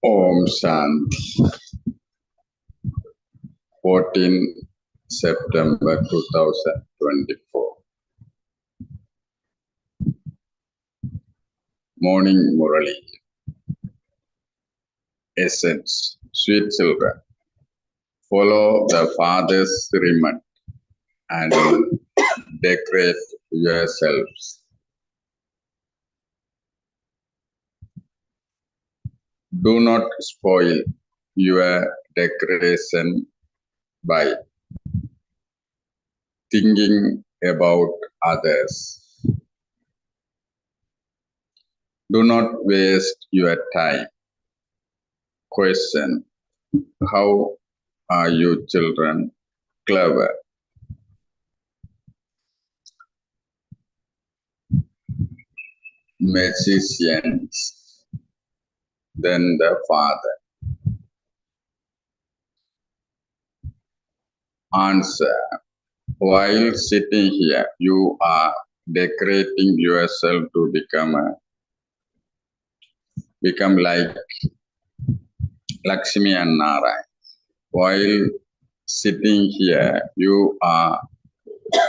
Om Shanti. 14 September 2024. Morning Murli. Essence. Sweet children, follow the Father's remit and decorate yourselves. Do not spoil your decoration by thinking about others. Do not waste your time. Question: how are you children clever? Magicians, then the Father. Answer: while sitting here, you are decorating yourself to become like Lakshmi and Narayan. While sitting here, you are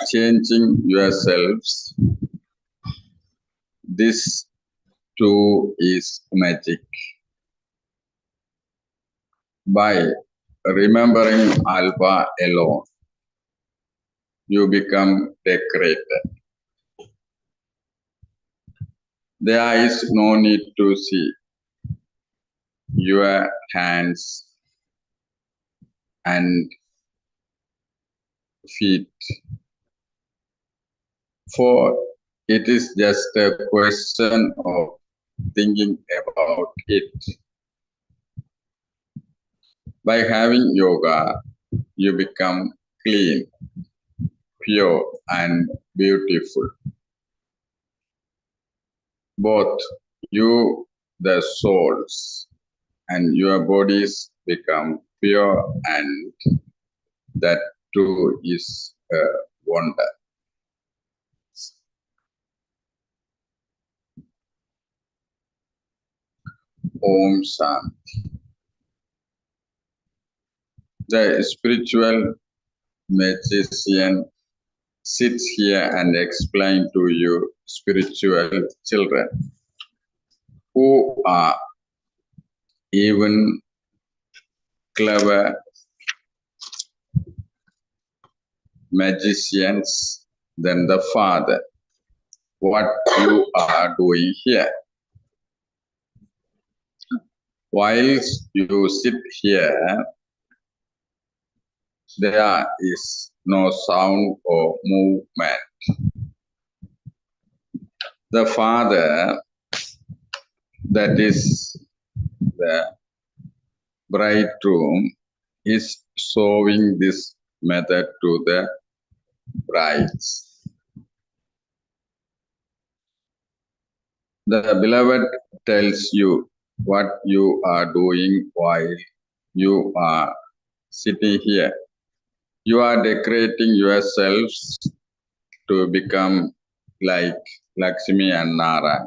changing yourselves. This too is magic. By remembering Alpha alone, you become decorated. There is no need to see your hands and feet, for it is just a question of thinking about it. By having yoga, you become clean, pure, and beautiful. Both you, the souls, and your bodies become pure, and that too is a wonder. Om Shanti. The spiritual magician sits here and explains to you spiritual children who are even clever magicians than the Father, what you are doing here. Whilst you sit here, there is no sound or movement. The Father, that is the bridegroom, is showing this method to the brides. The beloved tells you what you are doing while you are sitting here. You are decorating yourselves to become like Lakshmi and Nara.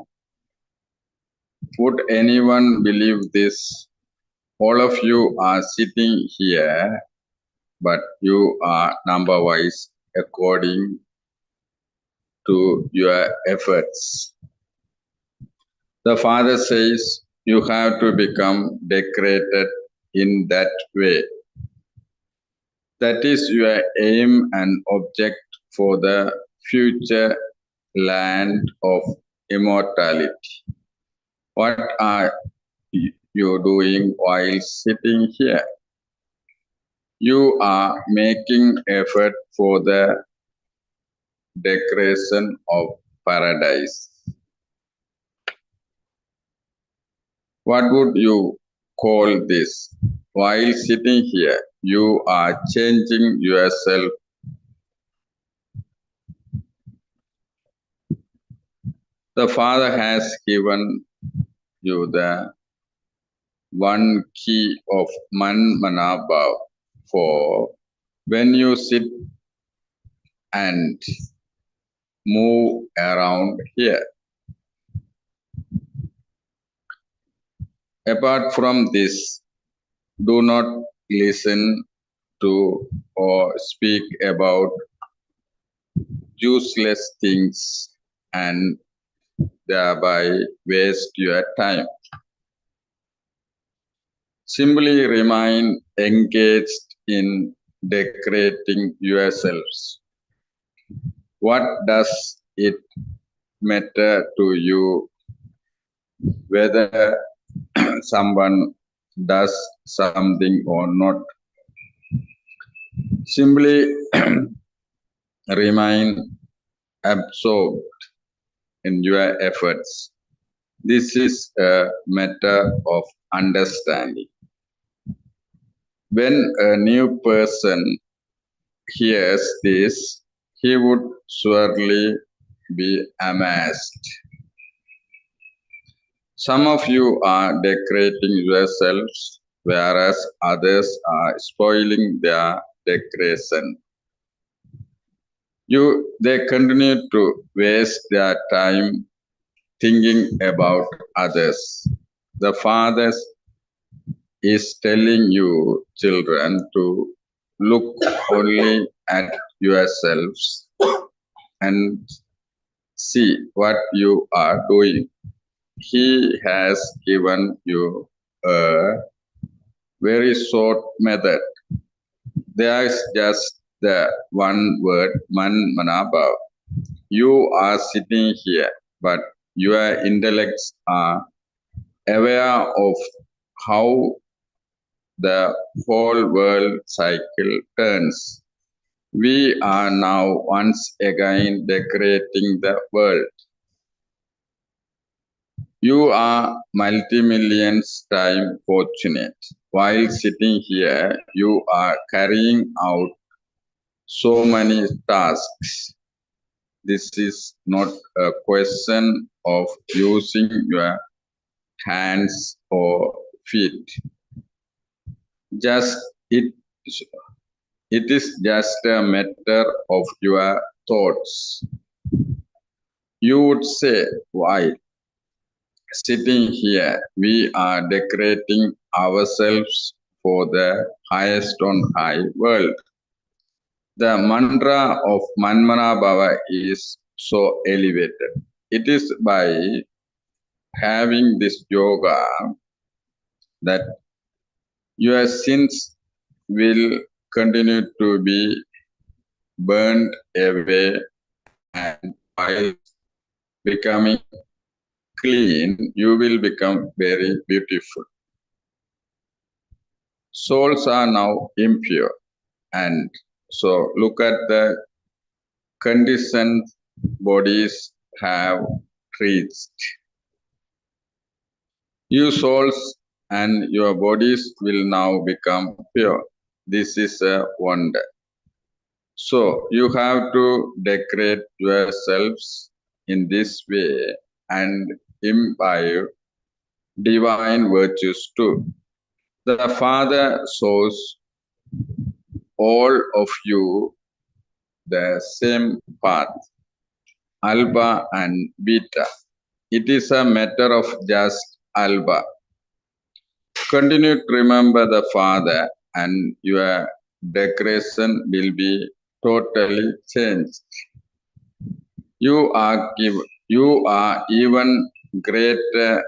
Would anyone believe this? All of you are sitting here, but you are number-wise according to your efforts. The Father says you have to become decorated in that way. That is your aim and object for the future land of immortality. What are you doing while sitting here? You are making effort for the decoration of paradise. What would you call this? While sitting here, you are changing yourself. The Father has given you the one key of Manmanabhav for when you sit and move around here. Apart from this, do not listen to or speak about useless things and thereby waste your time. Simply remain engaged in decorating yourselves. What does it matter to you whether someone does something or not? Simply remain absorbed in your efforts. This is a matter of understanding. When a new person hears this, he would surely be amazed. Some of you are decorating yourselves, whereas others are spoiling their decoration. They continue to waste their time thinking about others. The Father is telling you, children, to look only at yourselves and see what you are doing. He has given you a very short method. There is just the one word, Manmanabhav. You are sitting here, but your intellects are aware of how the whole world cycle turns. We are now once again decorating the world. You are multi-millions time fortunate. While sitting here, you are carrying out so many tasks. This is not a question of using your hands or feet. Just it is just a matter of your thoughts. You would say, why? Sitting here, we are decorating ourselves for the highest on high world. The mantra of Manmanabhava is so elevated. It is by having this yoga that your sins will continue to be burned away, and while becoming clean, you will become very beautiful. Souls are now impure, and so look at the conditions bodies have reached. You souls and your bodies will now become pure. This is a wonder. So you have to decorate yourselves in this way and imbibe divine virtues too. The Father shows all of you the same path, alpha and beta. It is a matter of just alpha. Continue to remember the Father, and your decoration will be totally changed. You are even greater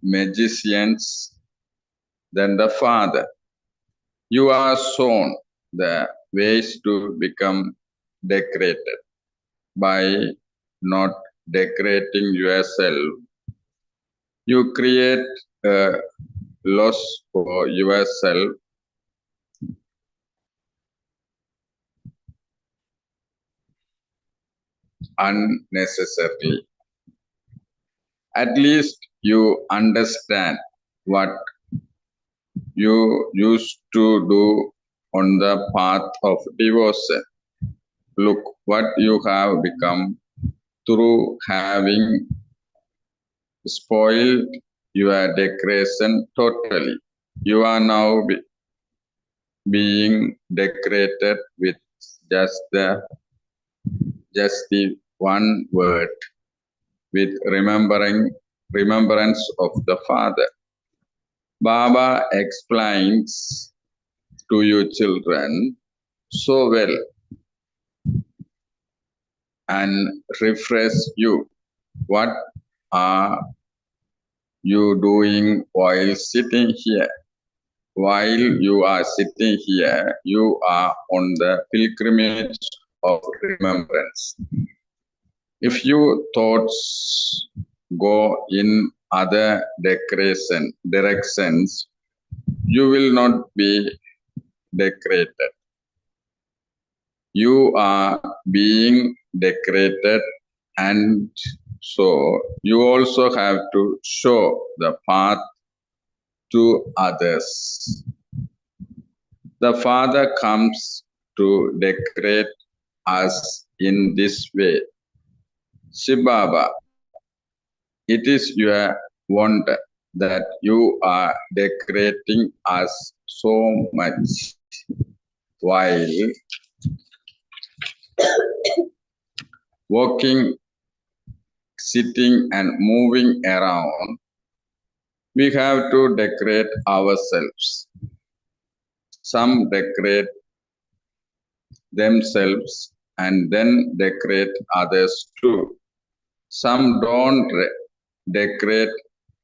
magicians than the Father. You are shown the ways to become decorated by not decorating yourself. You create a loss for yourself unnecessarily. At least you understand what you used to do on the path of devotion. Look what you have become through having spoiled your decoration totally. You are now being decorated with just the one word, with remembrance of the Father. Baba explains to you children so well and refresh you. What are you doing while sitting here? While you are sitting here, you are on the pilgrimage of remembrance. If your thoughts go in other directions, you will not be decorated. You are being decorated, and so you also have to show the path to others. The Father comes to decorate us in this way. Shibaba, it is your wonder that you are decorating us so much while walking, sitting, and moving around. We have to decorate ourselves. Some decorate themselves and then decorate others too. Some don't decorate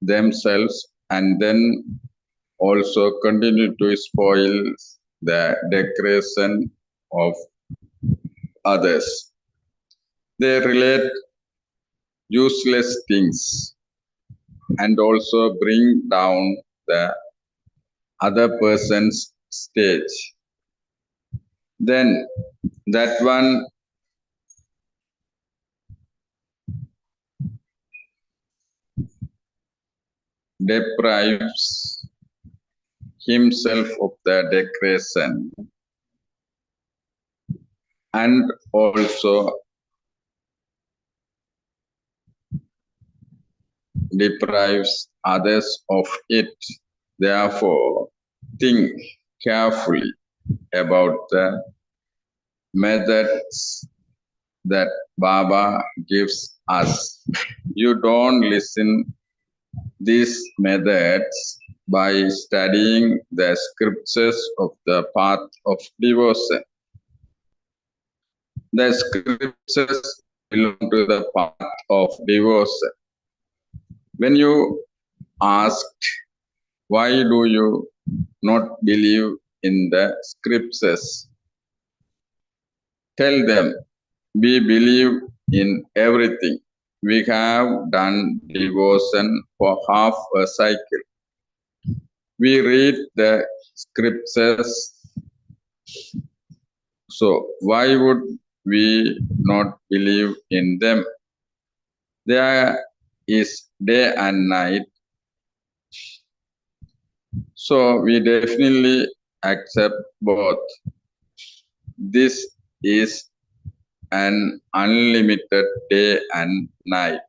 themselves and then also continue to spoil the decoration of others. They relate useless things and also bring down the other person's stage. Then that one deprives himself of the decoration and also deprives others of it. Therefore, think carefully about the methods that Baba gives us. You don't listen these methods by studying the scriptures of the path of devotion. The scriptures belong to the path of devotion. When you ask, why do you not believe in the scriptures? Tell them, we believe in everything. We have done devotion for half a cycle. We read the scriptures. So why would we not believe in them? There is day and night. So we definitely accept both. This is an unlimited day and night.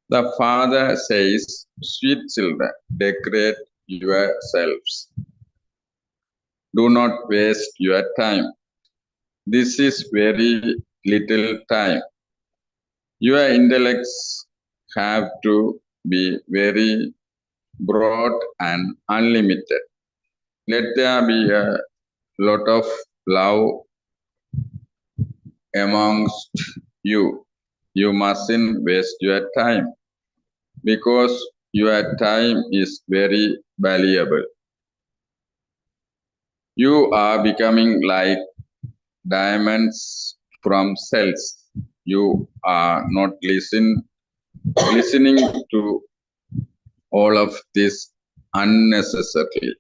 The Father says, sweet children, decorate yourselves. Do not waste your time. This is very little time. Your intellects have to be very broad and unlimited. Let there be a lot of love amongst you. You mustn't waste your time because your time is very valuable. You are becoming like diamonds from cells. You are not listening to all of this unnecessarily.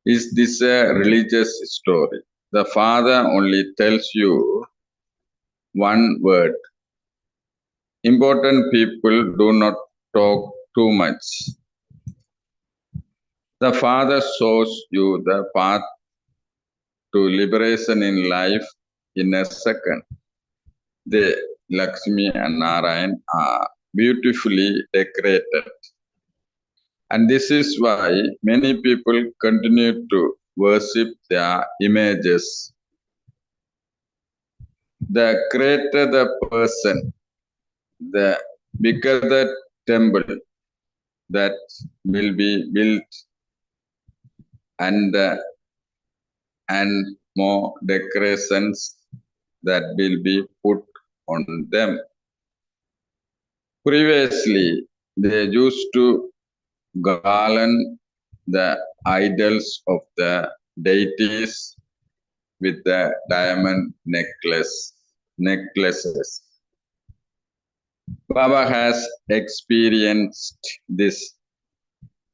Is this a religious story? The Father only tells you one word. Important people do not talk too much. The Father shows you the path to liberation in life in a second. They, Lakshmi and Narayan, are beautifully decorated. And this is why many people continue to worship their images. The greater the person, the bigger the temple that will be built, and more decorations that will be put on them. Previously, they used to garland the idols of the deities with the diamond necklaces. Baba has experienced this.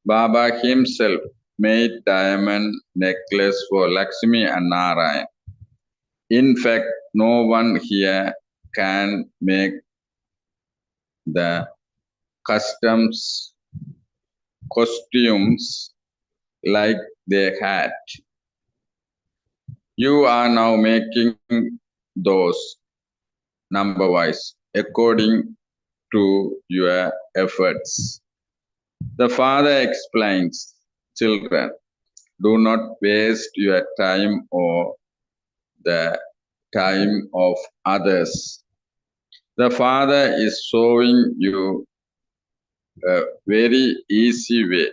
Baba himself made diamond necklace for Lakshmi and Narayan. In fact, no one here can make the costumes like they had. You are now making those number wise according to your efforts. The Father explains, children, do not waste your time or the time of others. The Father is showing you a very easy way.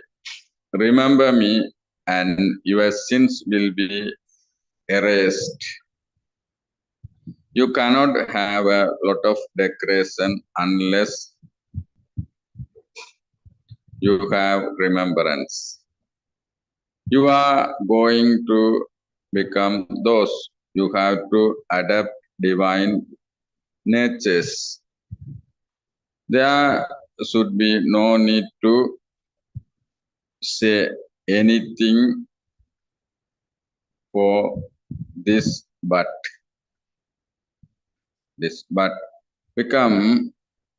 Remember me and your sins will be erased. You cannot have a lot of decoration unless you have remembrance. You are going to become those. You have to adapt divine natures. There should be no need to say anything for this but become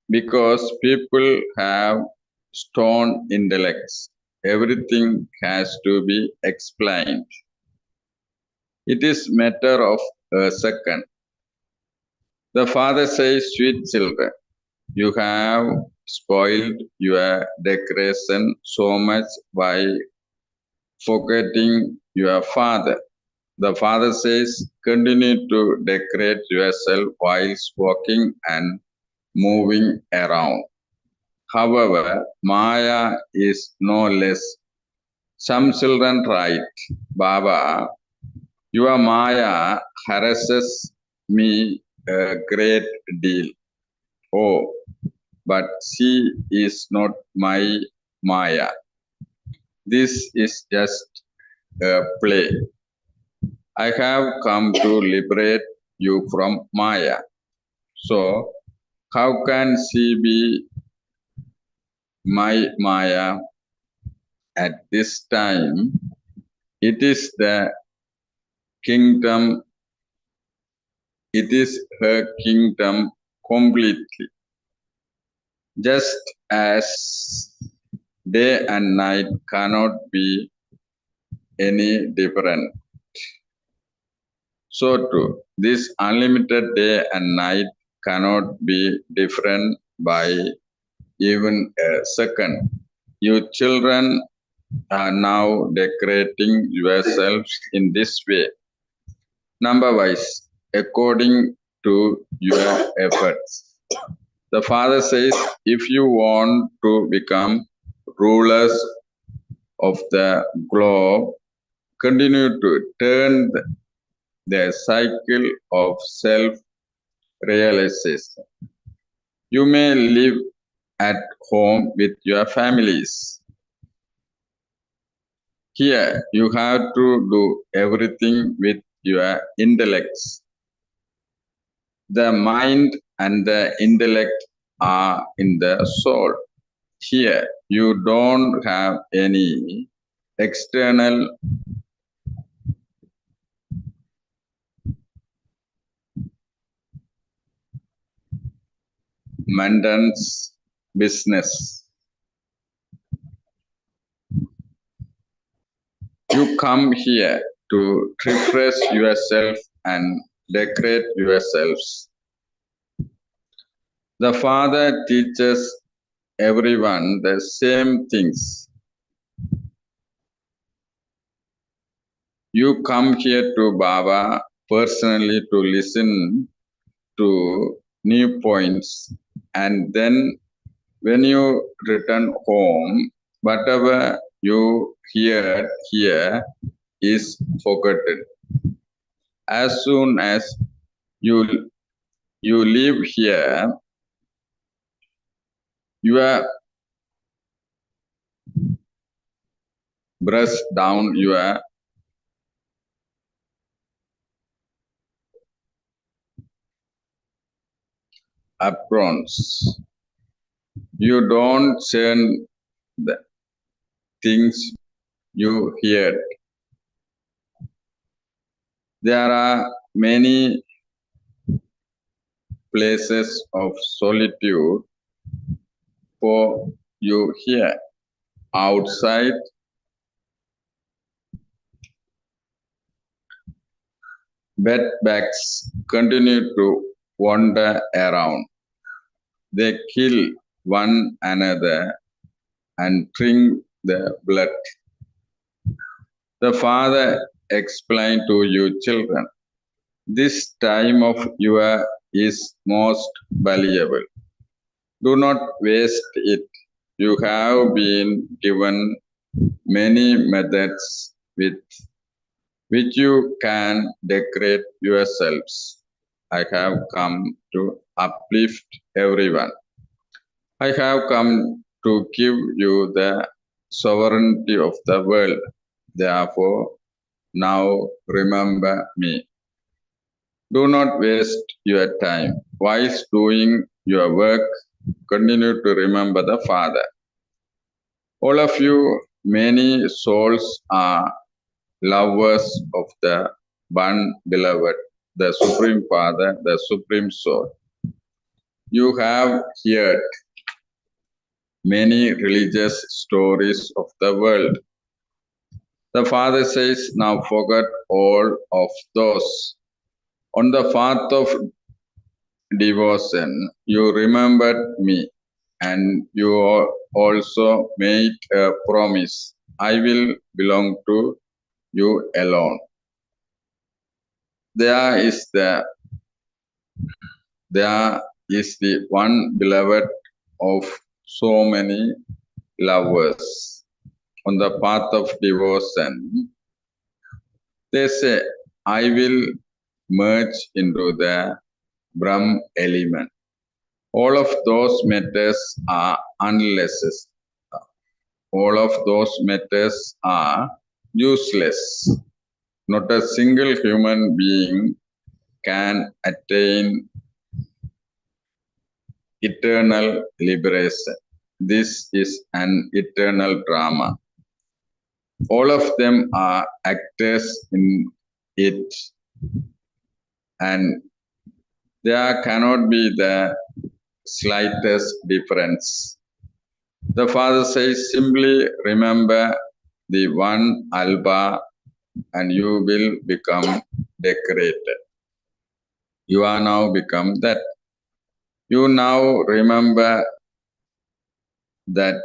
because people have stone intellects. Everything has to be explained. It is matter of a second. The Father says, sweet children, you have spoiled your decoration so much by forgetting your Father. The Father says, continue to decorate yourself whilst walking and moving around. However, Maya is no less. Some children write, Baba, your Maya harasses me a great deal. Oh, but she is not my Maya. This is just a play. I have come to liberate you from Maya. So, how can she be my Maya at this time? It is the kingdom, it is her kingdom completely. Just as day and night cannot be any different. So too, this unlimited day and night cannot be different by even a second. You children are now decorating yourselves in this way, number wise, according to your efforts. The Father says, if you want to become rulers of the globe, continue to turn the cycle of self-realization. You may live at home with your families. Here, you have to do everything with your intellects. The mind and the intellect are in the soul. Here, you don't have any external maintenance business. You come here to refresh yourself and decorate yourselves. The Father teaches everyone the same things. You come here to Baba personally to listen to new points, and then when you return home, whatever you hear here is forgotten. As soon as you leave here, your brush down your aprons. You don't churn the things you hear. There are many places of solitude for you here. Outside, bedbugs continue to wander around. They kill one another and drink the blood. The Father explained to you children, this time of your is most valuable. Do not waste it. You have been given many methods with which you can decorate yourselves. I have come to uplift everyone. I have come to give you the sovereignty of the world. Therefore, now remember me. Do not waste your time. While doing your work, continue to remember the Father. All of you, many souls are lovers of the one beloved, the Supreme Father, the Supreme Soul. You have heard many religious stories of the world. The Father says, now forget all of those. On the path of devotion, you remembered me, and you also made a promise. I will belong to you alone. There is the one beloved of so many lovers. On the path of devotion, they say, I will merge into the Brahm element. All of those matters are unless. All of those matters are useless. Not a single human being can attain eternal liberation. This is an eternal drama. All of them are actors in it, and there cannot be the slightest difference. The Father says, simply remember the one Alba and you will become decorated. You are now become that. You now remember that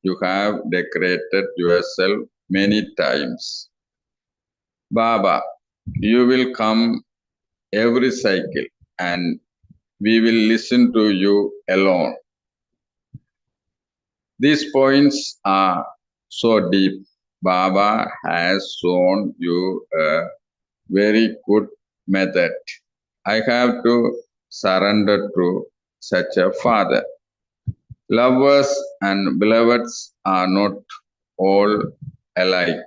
you have decorated yourself many times. Baba, you will come every cycle and we will listen to you alone. These points are so deep. Baba has shown you a very good method. I have to surrender to such a Father. Lovers and beloveds are not all alike.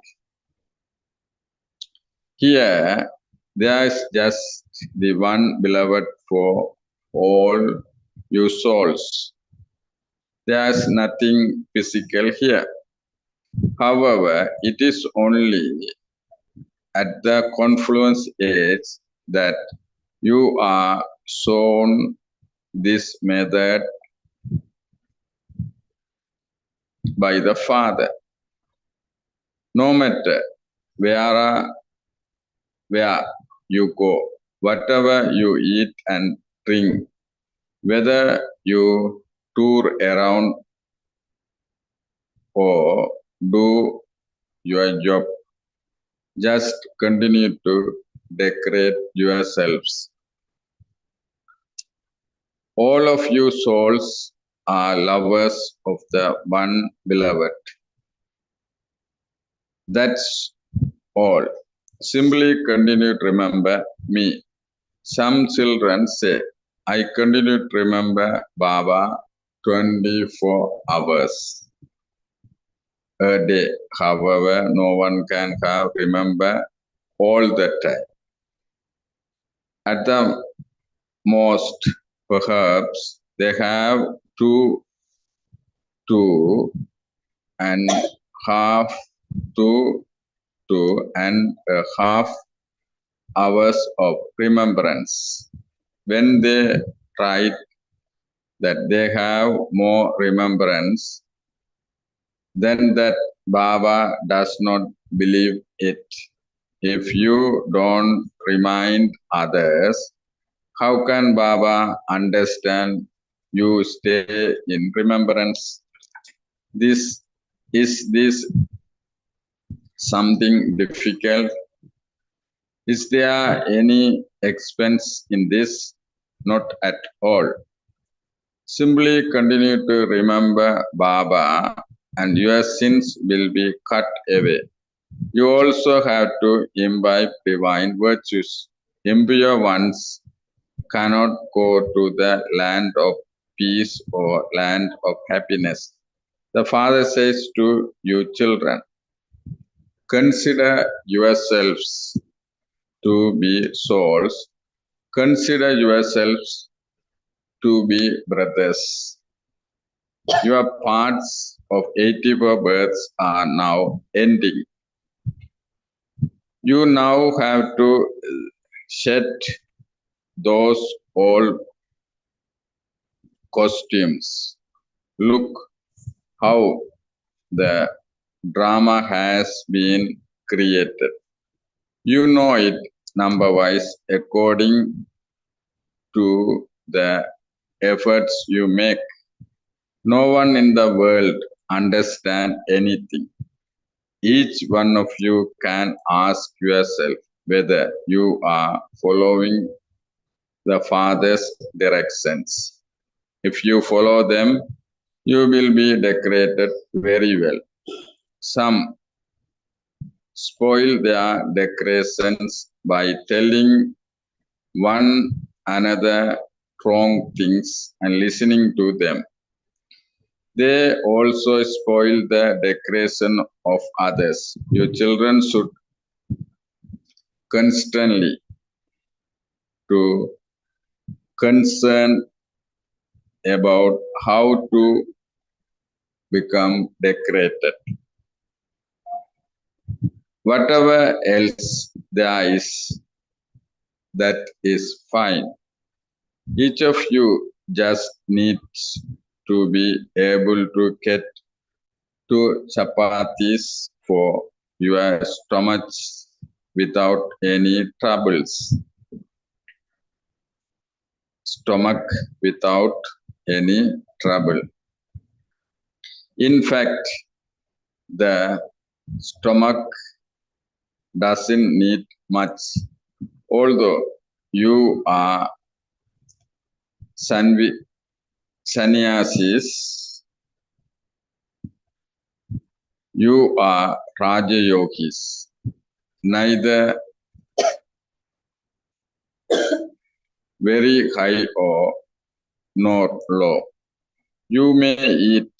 Here, there is just the one beloved for all you souls. There is nothing physical here. However, it is only at the confluence age that you are shown this method by the Father. No matter where you go, whatever you eat and drink, whether you tour around or do your job, just continue to decorate yourselves. All of you souls are lovers of the one beloved. That's all. Simply continue to remember me. Some children say, I continue to remember Baba 24 hours a day. However, no one can remember all the time. At the most, perhaps they have two and half two and a half hours of remembrance. When they try that they have more remembrance, then that Baba does not believe it. If you don't remind others, how can Baba understand you stay in remembrance? Is this something difficult? Is there any expense in this? Not at all. Simply continue to remember Baba and your sins will be cut away. You also have to imbibe divine virtues. Impure ones cannot go to the land of peace or land of happiness. The Father says to you children, consider yourselves to be souls. Consider yourselves to be brothers. Your parts of 84 births are now ending. You now have to shed those old costumes. Look how the drama has been created. You know it number-wise according to the efforts you make. No one in the world understands anything. Each one of you can ask yourself whether you are following the Father's directions. If you follow them, you will be decorated very well. Some spoil their decorations by telling one another wrong things and listening to them. They also spoil the decoration of others. Your children should constantly to concern about how to become decorated. Whatever else there is, that is fine. Each of you just needs to be able to get 2 chapatis for your stomachs without any troubles. Stomach without any trouble. In fact, the stomach doesn't need much. Although you are sannyasis, you are Raja Yogis, neither very high or nor low. You may eat,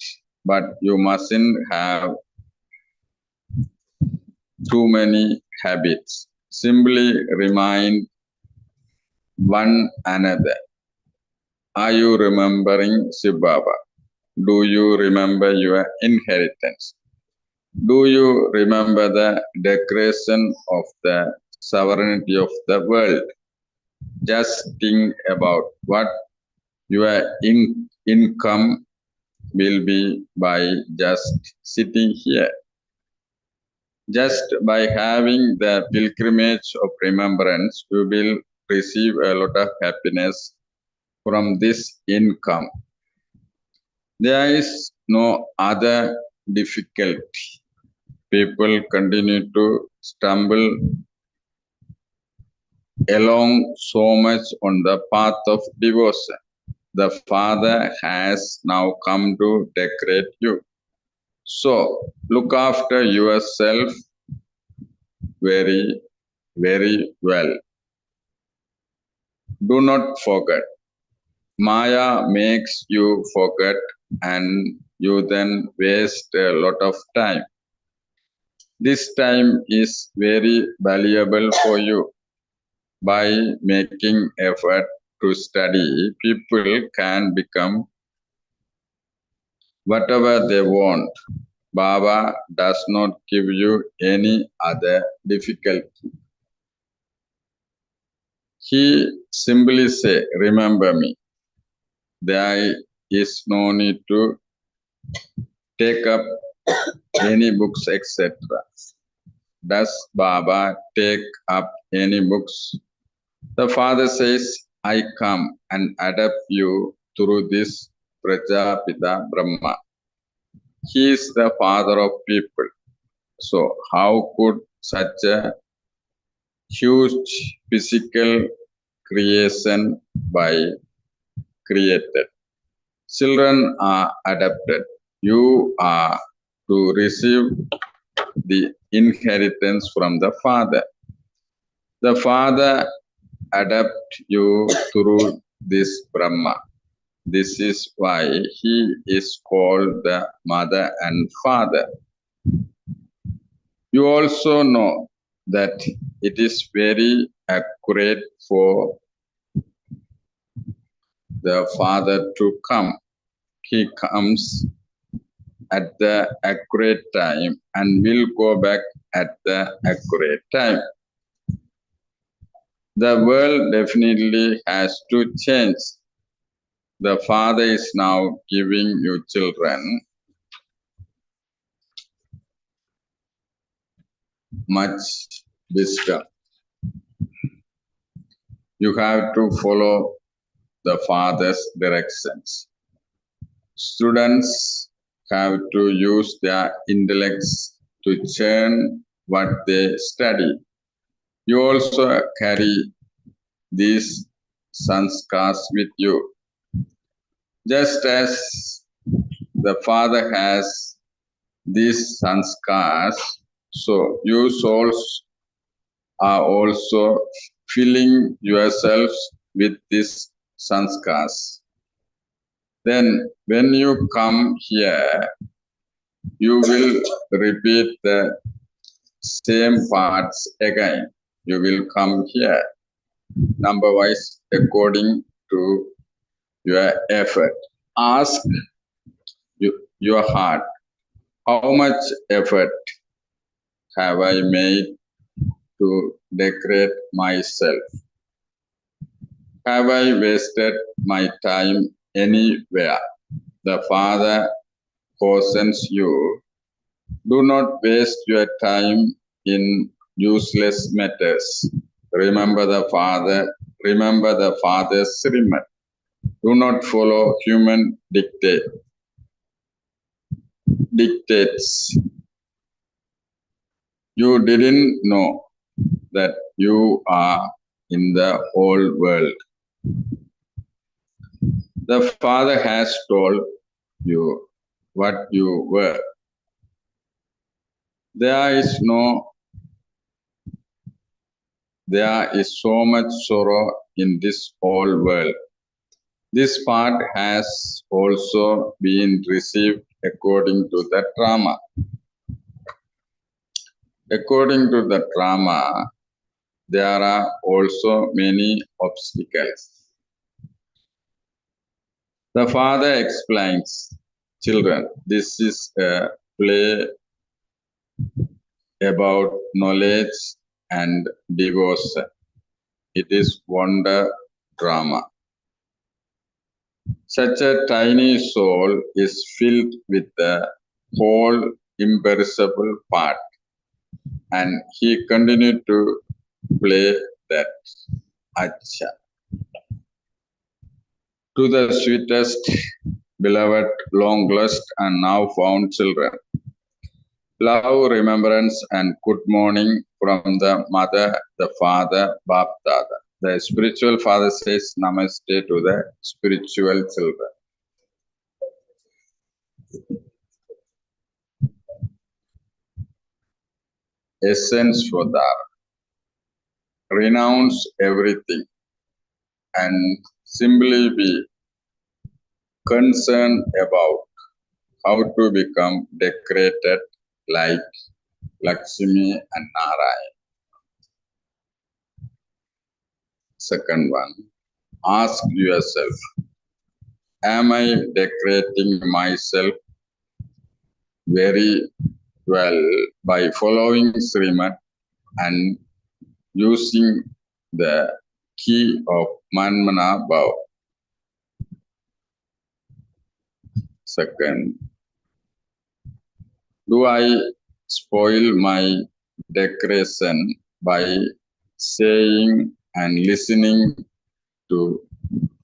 but you mustn't have too many habits. Simply remind one another. Are you remembering Shiv Baba? Do you remember your inheritance? Do you remember the decoration of the sovereignty of the world? Just think about what your income will be by just sitting here. Just by having the pilgrimage of remembrance, you will receive a lot of happiness from this income. There is no other difficulty. People continue to stumble along so much on the path of devotion. The Father has now come to decorate you. So look after yourself very, very well. Do not forget. Maya makes you forget and you then waste a lot of time. This time is very valuable for you. By making effort to study, people can become whatever they want. Baba does not give you any other difficulty. He simply say, remember me. There is no need to take up any books, etc. Does Baba take up any books? The Father says, I come and adapt you through this Prajapita Brahma. He is the father of people. So how could such a huge physical creation be created? Children are adopted. You are to receive the inheritance from the Father. The Father adopts you through this Brahma. This is why he is called the Mother and Father. You also know that it is very accurate for the Father to come. He comes at the accurate time and will go back at the accurate time. The world definitely has to change. The Father is now giving you children much wisdom. You have to follow the Father's directions. Students have to use their intellects to churn what they study. You also carry these sanskars with you. Just as the Father has these sanskars, so you souls are also filling yourselves with these sanskars. Then when you come here, you will repeat the same parts again. You will come here, number wise, according to your effort. Ask your heart, how much effort have I made to decorate myself? Have I wasted my time anywhere? The Father cautions you, do not waste your time in useless matters. Remember the Father's Srimad. Do not follow human dictates. You didn't know that you are in the whole world. The Father has told you what you were. There is so much sorrow in this whole world. This part has also been received according to the drama. According to the drama, there are also many obstacles. The Father explains, children, this is a play about knowledge and devotion. It is wonder drama. Such a tiny soul is filled with the whole imperishable part. And he continued to play that acha. To the sweetest, beloved, long lost, and now found children. Love, remembrance, and good morning from the mother, the father, Bap Dada. The spiritual father says namaste to the spiritual children. Essence for that. Renounce everything and simply be concerned about how to become decorated like Lakshmi and Narayana. Second one, ask yourself, am I decorating myself very well by following Srimad and using the key of Manmana Bhav? Second, do I spoil my decoration by saying and listening to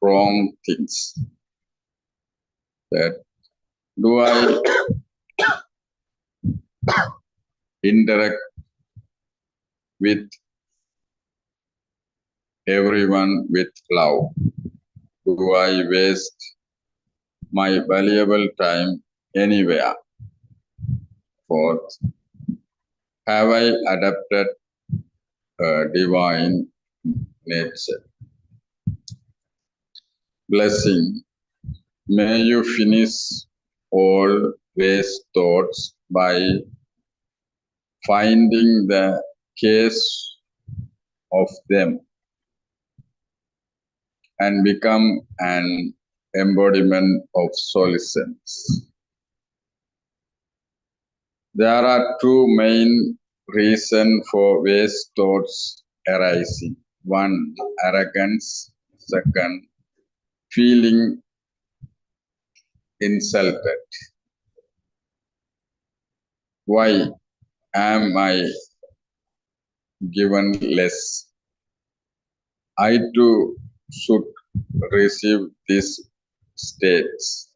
wrong things? That do I interact with everyone with love? Do I waste my valuable time anywhere? Fourth, have I adapted a divine nature? Blessing. May you finish all waste thoughts by finding the case of them and become an embodiment of solutions. There are two main reasons for waste thoughts arising. One, arrogance. Second, feeling insulted. Why am I given less? I too should receive these states.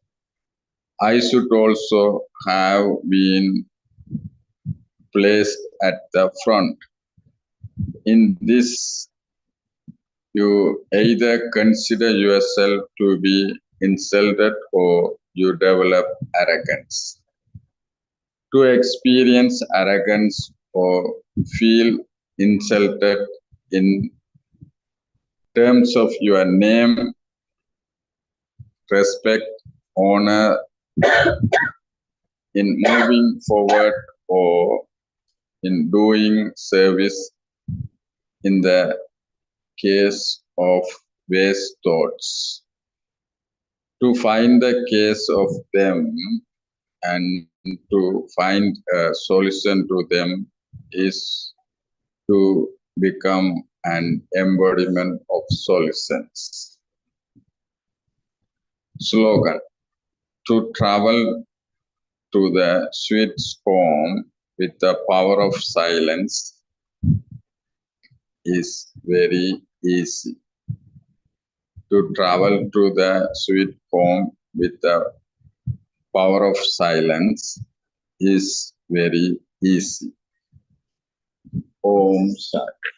I should also have been placed at the front. In this, you either consider yourself to be insulted or you develop arrogance. To experience arrogance or feel insulted in terms of your name, respect, honor, in moving forward or in doing service in the case of waste thoughts. To find the case of them and to find a solution to them is to become an embodiment of solutions. Slogan: to travel to the sweet home with the power of silence is very easy. To travel to the sweet home with the power of silence is very easy. Om Shanti.